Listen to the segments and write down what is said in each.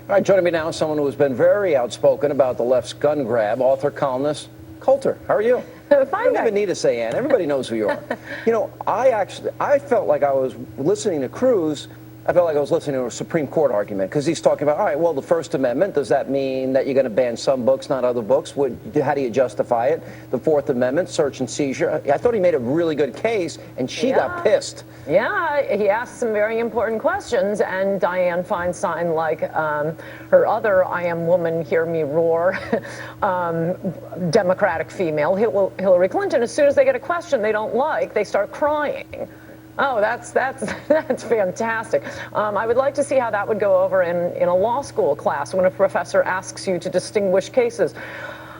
All right, joining me now is someone who has been very outspoken about the left's gun grab, author, columnist, Coulter. How are you? Fine. I don't even need to say Ann. Everybody knows who you are. You know, I felt like I was listening to Cruz. I felt like I was listening to a Supreme Court argument because he's talking about, all right, well, the First Amendment, does that mean that you're going to ban some books, not other books? How do you justify it? The Fourth Amendment, search and seizure. I thought he made a really good case, and she got pissed. Yeah, he asked some very important questions, and Diane Feinstein, like her other I am woman, hear me roar, Democratic female, Hillary Clinton, as soon as they get a question they don't like, they start crying. Oh, that's fantastic. I would like to see how that would go over in a law school class when a professor asks you to distinguish cases.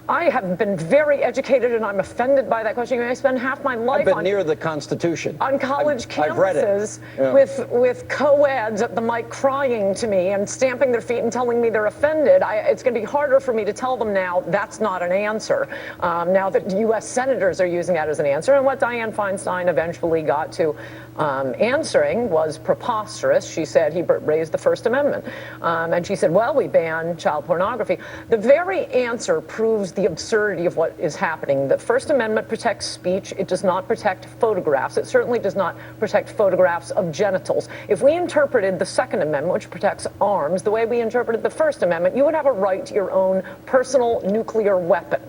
I have been very educated, and I'm offended by that question. I spend half my life near the Constitution. On college campuses Yeah. with co-eds at the mic crying to me and stamping their feet and telling me they're offended. It's going to be harder for me to tell them now that's not an answer, now that U.S. senators are using that as an answer. And what Diane Feinstein eventually got to answering was preposterous. She said he raised the First Amendment. And she said, well, we ban child pornography. The very answer proves the absurdity of what is happening. The First Amendment protects speech. It does not protect photographs. It certainly does not protect photographs of genitals. If we interpreted the Second Amendment, which protects arms, the way we interpreted the First Amendment, you would have a right to your own personal nuclear weapon.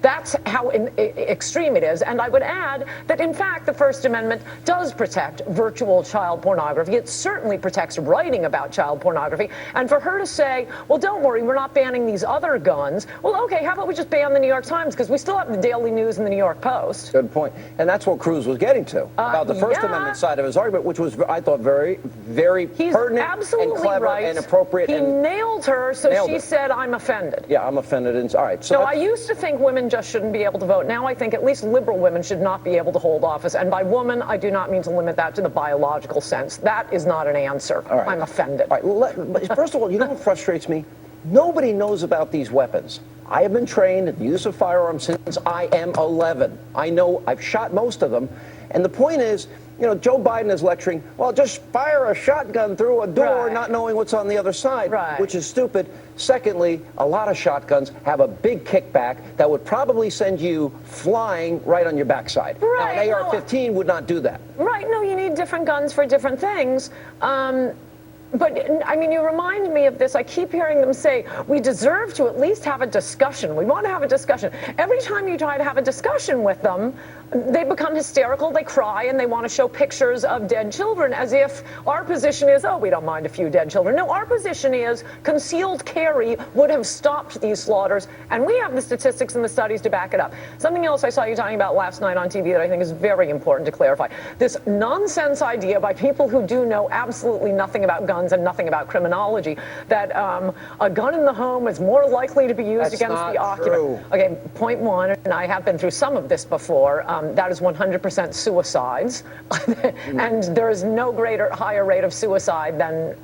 That's how extreme it is. And I would add that, in fact, the First Amendment does protect virtual child pornography. It certainly protects writing about child pornography. And for her to say, well, don't worry, we're not banning these other guns. Well, okay, how about we just ban the New York Times, because we still have the Daily News and the New York Post. Good point. And that's what Cruz was getting to, about the First Amendment side of his argument, which was, I thought, very, very pertinent and clever and appropriate. He nailed her, so she said, I'm offended. Yeah, I'm offended. And, all right. So I used to think women just shouldn't be able to vote. Now I think at least liberal women should not be able to hold office. And by woman, I do not mean to limit that to the biological sense. That is not an answer. All right. I'm offended. All right. First of all, you know what frustrates me? Nobody knows about these weapons. I have been trained in the use of firearms since I am 11. I know I've shot most of them. And the point is, you know, Joe Biden is lecturing, well, just fire a shotgun through a door, not knowing what's on the other side, which is stupid. Secondly, a lot of shotguns have a big kickback that would probably send you flying right on your backside. Now, an AR-15 would not do that. Right. No, you need different guns for different things. But, I mean, you remind me of this. I keep hearing them say, we deserve to at least have a discussion. We want to have a discussion. Every time you try to have a discussion with them, they become hysterical, they cry, and they want to show pictures of dead children as if our position is, oh, we don't mind a few dead children. No, our position is concealed carry would have stopped these slaughters, and we have the statistics and the studies to back it up. Something else I saw you talking about last night on TV that I think is very important to clarify. This nonsense idea by people who do know absolutely nothing about guns and nothing about criminology that a gun in the home is more likely to be used against the occupant. Okay, point one, and I have been through some of this before, that is 100% suicides. And there is no higher rate of suicide than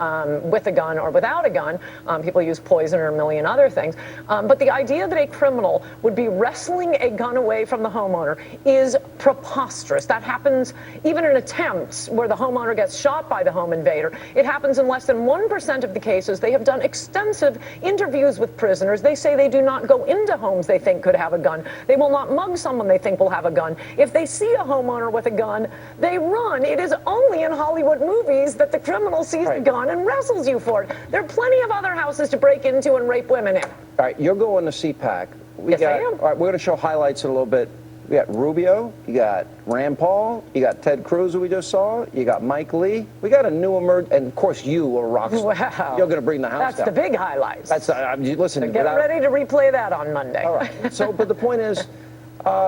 with a gun or without a gun. People use poison or a million other things. But the idea that a criminal would be wrestling a gun away from the homeowner is preposterous. That happens even in attempts where the homeowner gets shot by the home invader. It happens in less than 1% of the cases. They have done extensive interviews with prisoners. They say they do not go into homes they think could have a gun. They will not mug someone they think will have a gun. If they see a homeowner with a gun, they run. It is only in Hollywood movies that the criminal sees the gun and wrestles you for it. There are plenty of other houses to break into and rape women in. All right, you're going to CPAC. Yes, I am. All right, we're going to show highlights in a little bit. We got Rubio, you got Rand Paul, you got Ted Cruz, who we just saw, you got Mike Lee. We got a new and of course you are rock star. Wow. You're going to bring the house down. That's the big highlights. That's listen. So get ready to replay that on Monday. All right. So, but the point is,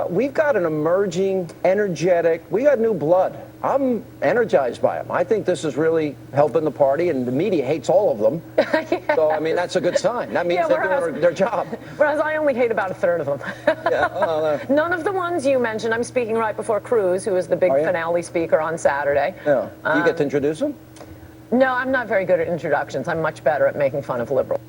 we've got an emerging, energetic. We got new blood. I'm energized by them. I think this is really helping the party, and the media hates all of them. So, I mean, that's a good sign. That means they're doing their job. Whereas I only hate about a third of them. None of the ones you mentioned. I'm speaking right before Cruz, who is the big finale speaker on Saturday. Yeah. You get to introduce him? No, I'm not very good at introductions. I'm much better at making fun of liberals.